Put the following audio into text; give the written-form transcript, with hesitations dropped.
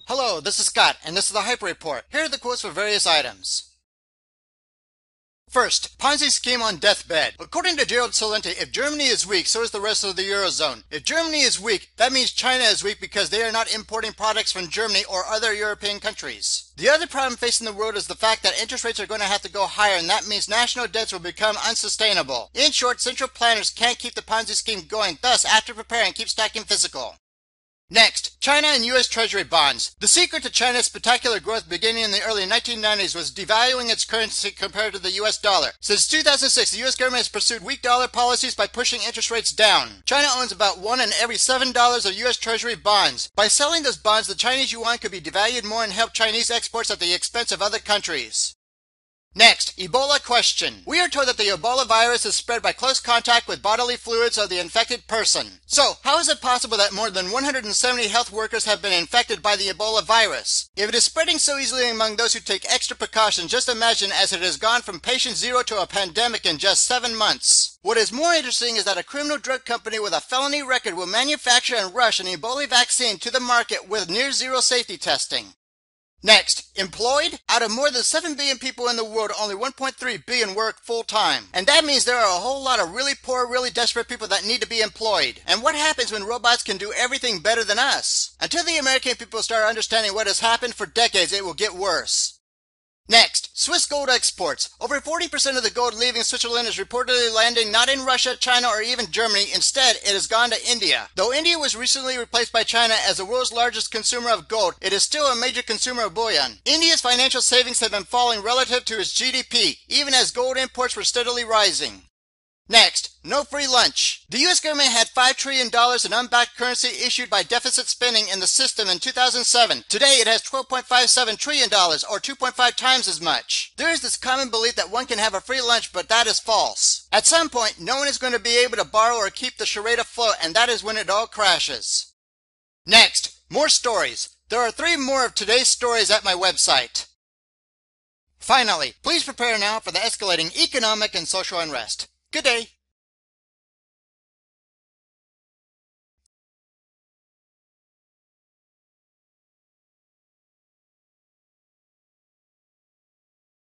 Hello, this is Scott, and this is the Hyper Report. Here are the quotes for various items. First, Ponzi scheme on deathbed. According to Gerald Celente, if Germany is weak, so is the rest of the Eurozone. If Germany is weak, that means China is weak because they are not importing products from Germany or other European countries. The other problem facing the world is the fact that interest rates are going to have to go higher, and that means national debts will become unsustainable. In short, central planners can't keep the Ponzi scheme going, thus, after preparing, keep stacking physical. Next, China and U.S. Treasury bonds. The secret to China's spectacular growth beginning in the early 1990s was devaluing its currency compared to the U.S. dollar. Since 2006, the U.S. government has pursued weak dollar policies by pushing interest rates down. China owns about $1 in every $7 of U.S. Treasury bonds. By selling those bonds, the Chinese yuan could be devalued more and help Chinese exports at the expense of other countries. Next, Ebola question. We are told that the Ebola virus is spread by close contact with bodily fluids of the infected person. So, how is it possible that more than 170 health workers have been infected by the Ebola virus? If it is spreading so easily among those who take extra precautions, just imagine as it has gone from patient zero to a pandemic in just 7 months. What is more interesting is that a criminal drug company with a felony record will manufacture and rush an Ebola vaccine to the market with near zero safety testing. Next, employed? Out of more than 7 billion people in the world, only 1.3 billion work full-time. And that means there are a whole lot of really poor, really desperate people that need to be employed. And what happens when robots can do everything better than us? Until the American people start understanding what has happened for decades, it will get worse. Next, Swiss gold exports. Over 40% of the gold leaving Switzerland is reportedly landing not in Russia, China, or even Germany. Instead, it has gone to India. Though India was recently replaced by China as the world's largest consumer of gold, it is still a major consumer of bullion. India's financial savings have been falling relative to its GDP, even as gold imports were steadily rising. Next, no free lunch. The U.S. government had $5 trillion in unbacked currency issued by deficit spending in the system in 2007. Today, it has $12.57 trillion, or 2.5 times as much. There is this common belief that one can have a free lunch, but that is false. At some point, no one is going to be able to borrow or keep the charade afloat, and that is when it all crashes. Next, more stories. There are 3 more of today's stories at my website. Finally, please prepare now for the escalating economic and social unrest. Good day.